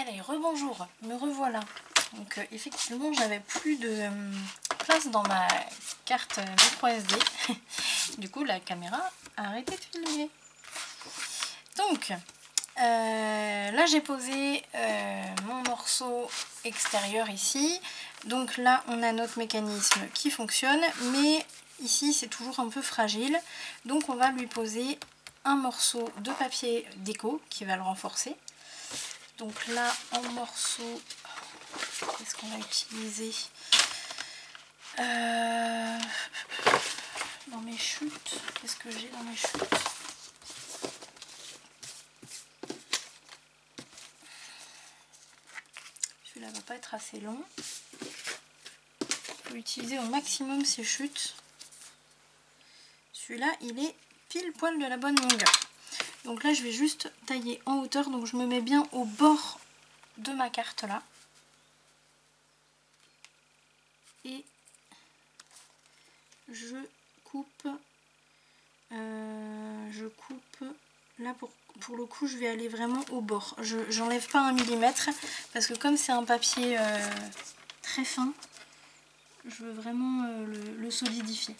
Allez, rebonjour, me revoilà. Donc effectivement, j'avais plus de place dans ma carte micro SD. Du coup, la caméra a arrêté de filmer. Donc, là j'ai posé mon morceau extérieur ici. Donc là, on a notre mécanisme qui fonctionne, mais ici c'est toujours un peu fragile. Donc on va lui poser un morceau de papier déco qui va le renforcer. Donc là, en morceaux, qu'est-ce qu'on va utiliser dans mes chutes? Qu'est-ce que j'ai dans mes chutes? Celui-là va pas être assez long. Il faut utiliser au maximum ces chutes. Celui-là, il est pile poil de la bonne longueur. Donc là, je vais juste tailler en hauteur. Donc je me mets bien au bord de ma carte là. Et je coupe. Là pour le coup, je vais aller vraiment au bord. J'enlève pas 1 millimètre parce que comme c'est un papier très fin, je veux vraiment le solidifier.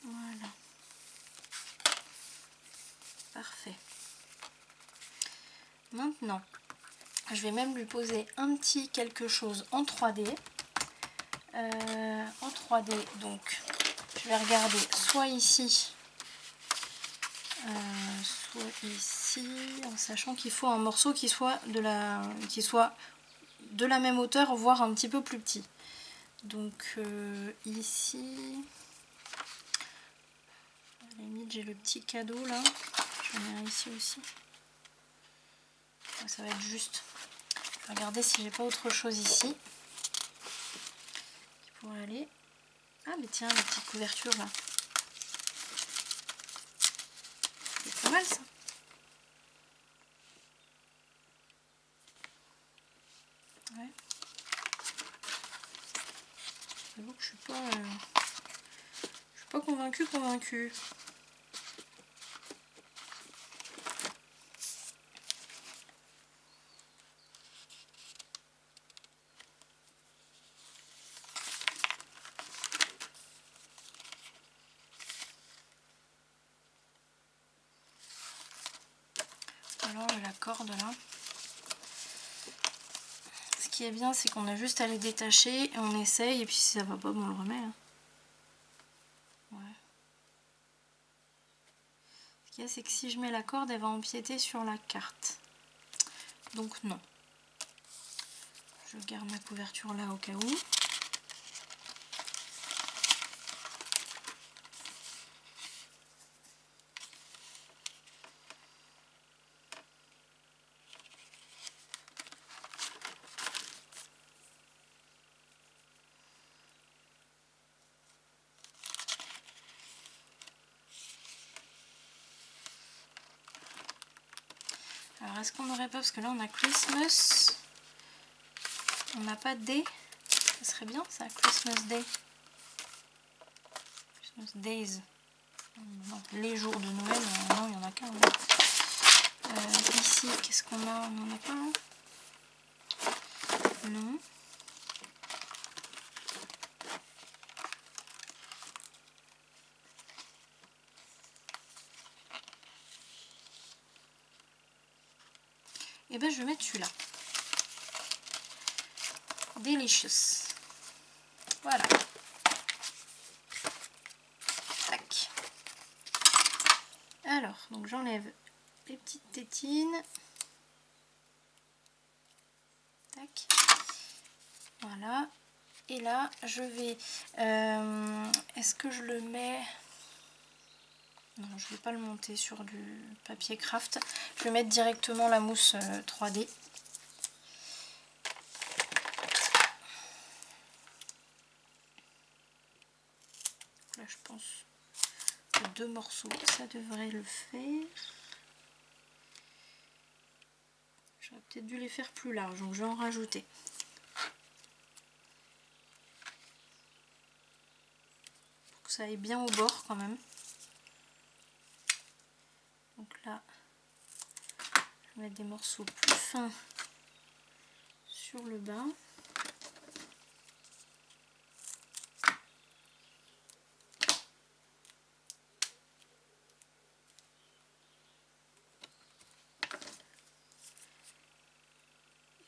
Voilà. Parfait. Maintenant, je vais même lui poser un petit quelque chose en 3D. En 3D, donc je vais regarder soit ici, en sachant qu'il faut un morceau qui soit de la même hauteur, voire un petit peu plus petit. Donc ici, à la limite j'ai le petit cadeau là, j'en ai un ici aussi. Ça va être juste. Je vais regarder si j'ai pas autre chose ici qui pourrait aller. Ah mais tiens, la petite couverture là. C'est pas mal ça. Ouais. J'avoue que je suis pas convaincue. Alors la corde là. Ce qui est bien, c'est qu'on a juste à les détacher et on essaye, et puis si ça va pas, on le remet. Hein. Ouais. Ce qu'il y a, c'est que si je mets la corde, elle va empiéter sur la carte. Donc non. Je garde ma couverture là au cas où. Alors est-ce qu'on n'aurait pas, parce que là on a Christmas, on n'a pas Day, ça serait bien ça, Christmas Day, Christmas Days, non, les jours de Noël, non il n'y en a qu'un. Ici qu'est-ce qu'on a, on n'en a pas hein? Non. Et ben je vais mettre celui-là. delicious. Voilà. Tac. Alors, donc j'enlève les petites tétines. Tac. Voilà. Et là, je vais... est-ce que je le mets... Non, je ne vais pas le monter sur du papier craft. Je vais mettre directement la mousse 3D. Là, je pense que 2 morceaux, ça devrait le faire. J'aurais peut-être dû les faire plus larges, donc je vais en rajouter. Pour que ça aille bien au bord quand même. Donc là, je vais mettre des morceaux plus fins sur le bas.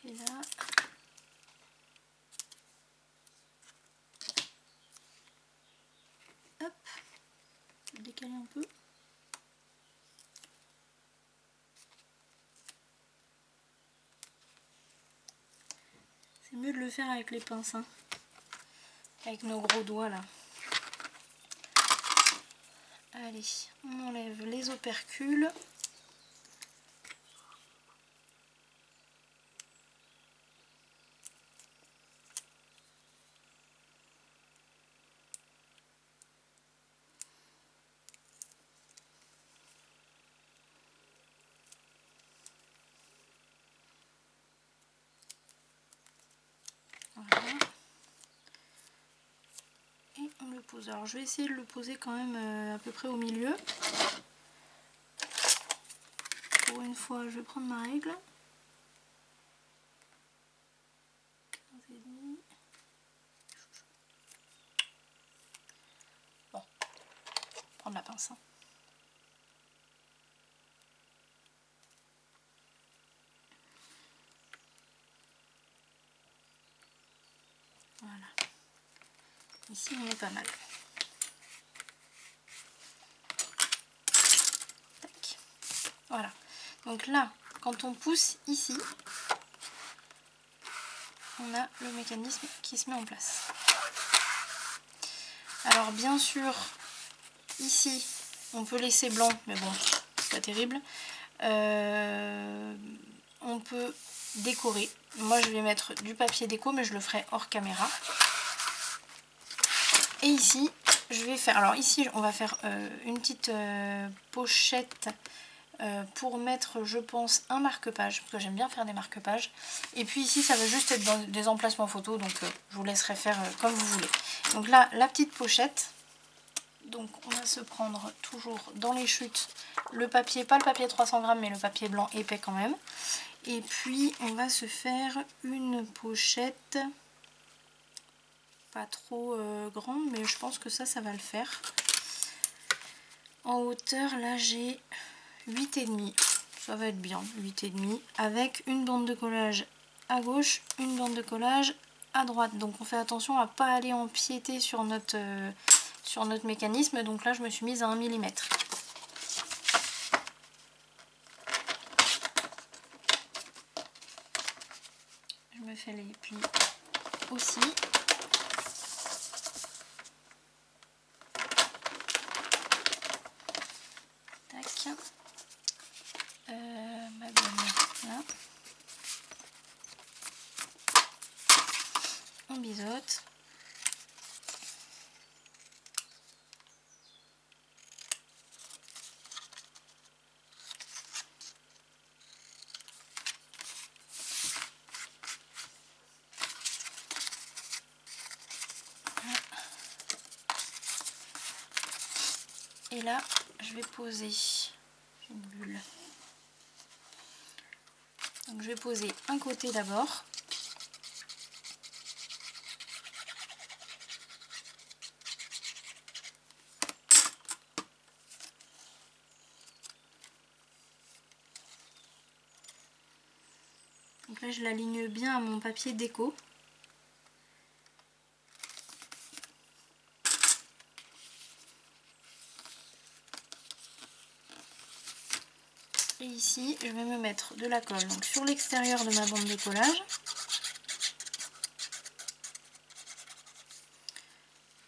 Et là, hop, je vais décaler un peu. C'est mieux de le faire avec les pinces, hein, avec nos gros doigts là. Allez, on enlève les opercules. Voilà. Et on le pose. Alors je vais essayer de le poser quand même à peu près au milieu. Pour une fois, je vais prendre ma règle. 15,5. Bon, prendre la pince. Hein. Voilà. Ici, on est pas mal. Tac. Voilà. Donc là, quand on pousse ici, on a le mécanisme qui se met en place. Alors bien sûr, ici, on peut laisser blanc, mais bon, c'est pas terrible. On peut décorer. Moi, je vais mettre du papier déco, mais je le ferai hors caméra. Et ici, je vais faire... Alors ici, on va faire une petite pochette pour mettre, je pense, un marque-page, parce que j'aime bien faire des marque-pages. Et puis ici, ça va juste être dans des emplacements photos, donc je vous laisserai faire comme vous voulez. Donc là, la petite pochette. Donc on va se prendre toujours dans les chutes le papier, pas le papier 300 grammes, mais le papier blanc épais quand même. Et puis on va se faire une pochette pas trop grande, mais je pense que ça va le faire. En hauteur, là j'ai 8,5. Ça va être bien, 8,5. Avec une bande de collage à gauche, une bande de collage à droite. Donc on fait attention à ne pas aller empiéter sur notre mécanisme. Donc là je me suis mise à 1 mm. Je me fais les plis aussi. Tac. Ma gomme là. On biseaute. Et là, je vais poser une bulle. Donc je vais poser un côté d'abord. Donc là, je l'aligne bien à mon papier déco. ici, je vais me mettre de la colle donc, sur l'extérieur de ma bande de collage.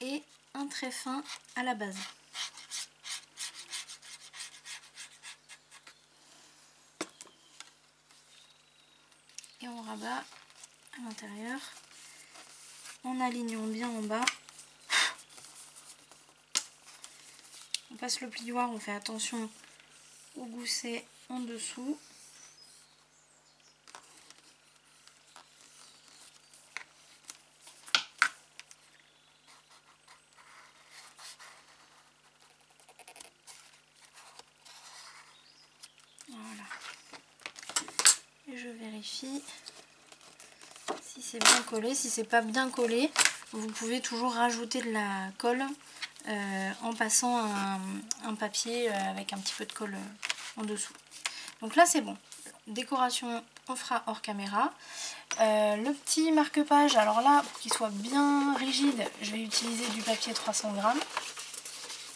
Et un trait fin à la base. Et on rabat à l'intérieur en alignant bien en bas. On passe le plioir, on fait attention au gousset en dessous. Voilà. Et je vérifie si c'est bien collé. Si c'est pas bien collé, vous pouvez toujours rajouter de la colle en passant un papier avec un petit peu de colle en dessous. Donc là c'est bon. Décoration on fera hors caméra. Le petit marque-page, alors là pour qu'il soit bien rigide, je vais utiliser du papier 300 grammes.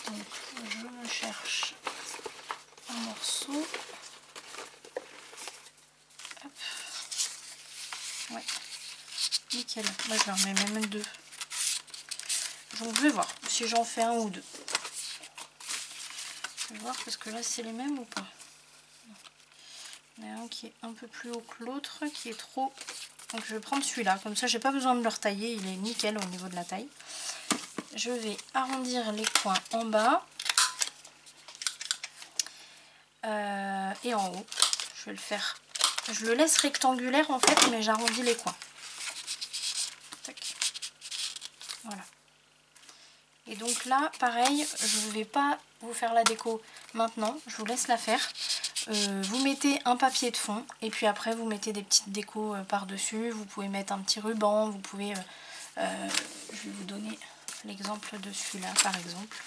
Donc je me cherche un morceau. Hop. Ouais, nickel. Là je vais en mettre même deux. Donc je vais voir si j'en fais un ou deux. Je vais voir parce que là c'est les mêmes ou pas. Il y en a un qui est un peu plus haut que l'autre, qui est trop. Donc je vais prendre celui-là, comme ça j'ai pas besoin de le retailler, il est nickel au niveau de la taille. Je vais arrondir les coins en bas et en haut. Je vais le faire. Je le laisse rectangulaire en fait, mais j'arrondis les coins. Tac. Voilà. Et donc là, pareil, je ne vais pas vous faire la déco maintenant, je vous laisse la faire. Vous mettez un papier de fond et puis après vous mettez des petites décos par-dessus. Vous pouvez mettre un petit ruban, vous pouvez... je vais vous donner l'exemple de celui-là par exemple.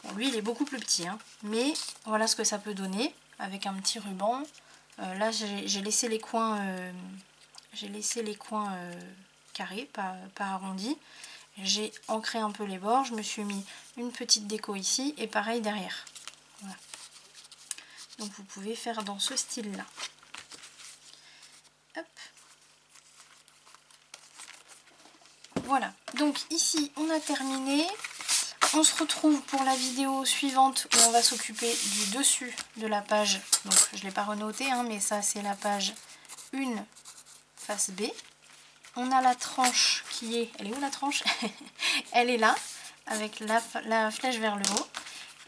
Bon, lui il est beaucoup plus petit, hein, mais voilà ce que ça peut donner avec un petit ruban. Là j'ai laissé les coins, carrés, pas arrondis. J'ai ancré un peu les bords, je me suis mis une petite déco ici et pareil derrière. Voilà. Donc vous pouvez faire dans ce style-là. Hop. Voilà, donc ici on a terminé. On se retrouve pour la vidéo suivante où on va s'occuper du dessus de la page. Donc je ne l'ai pas renoté, hein, mais ça c'est la page 1 face B. On a la tranche qui est... Elle est où la tranche? Elle est là, avec la flèche vers le haut.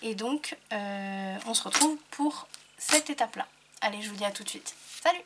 Et donc on se retrouve pour cette étape-là. Allez, je vous dis à tout de suite. Salut!